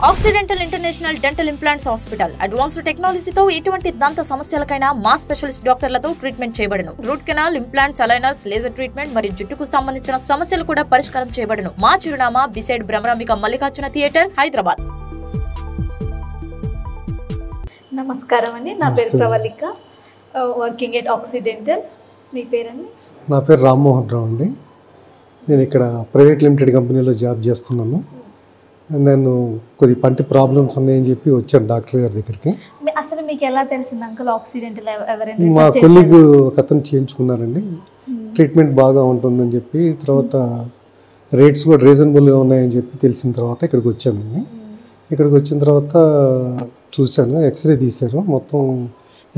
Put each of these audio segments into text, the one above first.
Accidental international dental implants hospital advanced టెక్నాలజీతో ఎటువంటి దంత సమస్యలకైనా మా స్పెషలిస్ట్ డాక్టర్లతో ట్రీట్మెంట్ చేయబడును. Root canal, implants, aligners, laser treatment మరియు జుట్టుకు సంబంధించిన సమస్యలు కూడా పరిష్కారం చేయబడును. మా చిరునామా బిసైడ్ భ్రమరాంబిక మల్లికార్జున థియేటర్, హైదరాబాద్. నమస్కారం అండి, నా పేరు ప్రవళిక, వర్కింగ్ ఎట్ ఆక్సిడెంటల్. మీ పేరండి? నా పేరు రామ్మోహన్ రావు అండి. నేను ఇక్కడ ప్రైవేట్ లిమిటెడ్ కంపెనీలో జాబ్ చేస్తున్నాను. నేను కొద్ది పంటి ప్రాబ్లమ్స్ ఉన్నాయని చెప్పి వచ్చాను డాక్టర్ గారి దగ్గరికి. అసలు మీకు ఎలా తెలిసింది అంకుల్ ఆక్సిడెంటల్? ఎవరైనా మా కొలీగ్ ఒక అతను చేయించుకున్నారండి. ట్రీట్మెంట్ బాగా ఉంటుందని చెప్పి, తర్వాత రేట్స్ కూడా రీజనబుల్గా ఉన్నాయని చెప్పి తెలిసిన తర్వాత ఇక్కడికి వచ్చానండి. ఇక్కడికి వచ్చిన తర్వాత చూశాను, ఎక్స్రే తీశారు, మొత్తం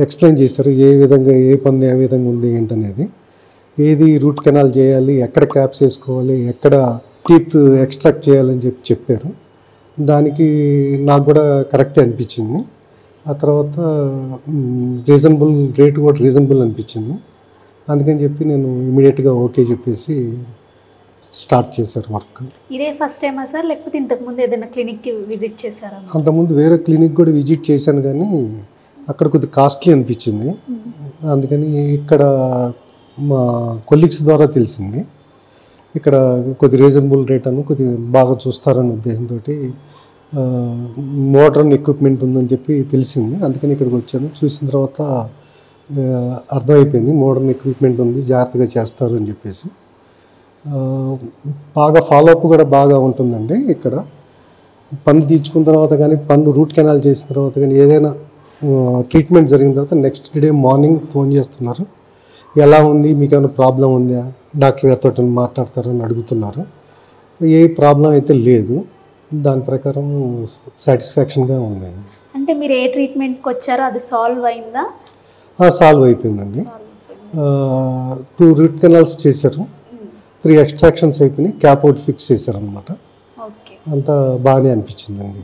ఎక్స్ప్లెయిన్ చేశారు ఏ విధంగా ఏ పన్ను ఏ విధంగా ఉంది ఏంటనేది, ఏది రూట్ కెనాల్ చేయాలి, ఎక్కడ క్యాప్స్ వేసుకోవాలి, ఎక్కడ టీత్ ఎక్స్ట్రాక్ట్ చేయాలని చెప్పారు. దానికి నాకు కూడా కరెక్టే అనిపించింది. ఆ తర్వాత రీజనబుల్ రేట్ కూడా రీజనబుల్ అనిపించింది. అందుకని చెప్పి నేను ఇమీడియట్గా ఓకే చెప్పేసి స్టార్ట్ చేశారు వర్క్. ఇదే ఫస్ట్ టైమా సార్, లేకపోతే ఇంతకుముందు ఏదైనా క్లినిక్కి విజిట్ చేశారా? అంతకుముందు వేరే క్లినిక్ కూడా విజిట్ చేశాను, కానీ అక్కడ కొద్దిగా కాస్ట్లీ అనిపించింది. అందుకని ఇక్కడ మా కొలీగ్స్ ద్వారా తెలిసింది ఇక్కడ కొద్ది రీజనబుల్ రేట్ అని కొద్దిగా బాగా చూస్తారన్న ఉద్దేశంతో మోడర్న్ ఎక్విప్మెంట్ ఉందని చెప్పి తెలిసింది. అందుకని ఇక్కడికి వచ్చాను. చూసిన తర్వాత అర్థమైపోయింది మోడర్న్ ఎక్విప్మెంట్ ఉంది, జాగ్రత్తగా చేస్తారు అని చెప్పేసి. బాగా ఫాలోఅప్ కూడా బాగా ఉంటుందండి. ఇక్కడ పన్ను తీర్చుకున్న తర్వాత కానీ, పన్ను రూట్ కెనాల్ చేసిన తర్వాత కానీ, ఏదైనా ట్రీట్మెంట్ జరిగిన తర్వాత నెక్స్ట్ డే మార్నింగ్ ఫోన్ చేస్తున్నారు, ఎలా ఉంది, మీకు ఏమైనా ప్రాబ్లం ఉందా, డాక్టర్ గారితో మాట్లాడతారని అడుగుతున్నారు. ఏ ప్రాబ్లం అయితే లేదు, దాని ప్రకారం సాటిస్ఫాక్షన్గా ఉంది. అంటే మీరు ఏ ట్రీట్మెంట్కి వచ్చారో అది సాల్వ్ అయిందా? సాల్వ్ అయిపోయిందండి. 2 రూట్ కెనాల్స్ చేశారు, 3 ఎక్స్ట్రాక్షన్స్ అయిపోయినాయి, క్యాప్ అవుట్ ఫిక్స్ చేశారనమాట. అంతా బాగానే అనిపించిందండి.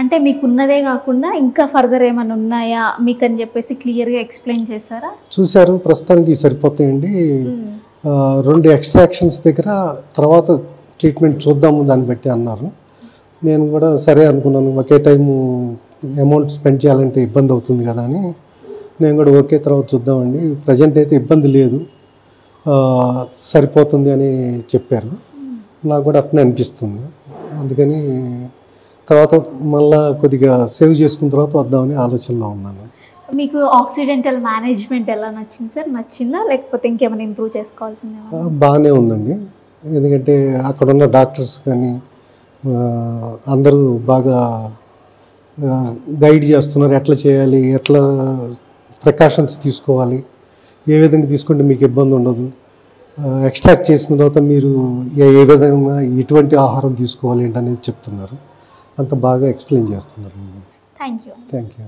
అంటే మీకున్నదే కాకుండా ఇంకా ఫర్దర్ ఏమైనా ఉన్నాయా మీకు అని చెప్పేసి క్లియర్గా ఎక్స్ప్లెయిన్ చేశారా? చూశారు, ప్రస్తుతానికి సరిపోతాయండి. 2 ఎక్స్ట్రాక్షన్స్ దగ్గర తర్వాత ట్రీట్మెంట్ చూద్దాము దాన్ని బట్టి అన్నారు. నేను కూడా సరే అనుకున్నాను, ఒకే టైము అమౌంట్ స్పెండ్ చేయాలంటే ఇబ్బంది అవుతుంది కదా అని నేను కూడా ఓకే తర్వాత చూద్దామండి, ప్రజెంట్ అయితే ఇబ్బంది లేదు, సరిపోతుంది అని చెప్పారు. నాకు కూడా అట్నే అనిపిస్తుంది. అందుకని తర్వాత మళ్ళీ కొద్దిగా సేవ్ చేసుకున్న తర్వాత వద్దామని ఆలోచనలో ఉన్నాను. మీకు ఆక్సిడెంటల్ మేనేజ్మెంట్ ఎలా నచ్చింది సార్? నచ్చిందా, లేకపోతే ఇంకేమైనా ఇంప్రూవ్ చేసుకోవాల్సిందే? బాగానే ఉందండి. ఎందుకంటే అక్కడ ఉన్న డాక్టర్స్ కానీ అందరూ బాగా గైడ్ చేస్తున్నారు, ఎట్లా చేయాలి, ఎట్లా ప్రికాషన్స్ తీసుకోవాలి, ఏ విధంగా తీసుకుంటే మీకు ఇబ్బంది ఉండదు, ఎక్స్ట్రాక్ట్ చేసిన తర్వాత మీరు ఏ విధంగా ఎటువంటి ఆహారం తీసుకోవాలి ఏంటనేది చెప్తున్నారు. అంత బాగా ఎక్స్ప్లెయిన్ చేస్తున్నారు. Thank you. Thank you.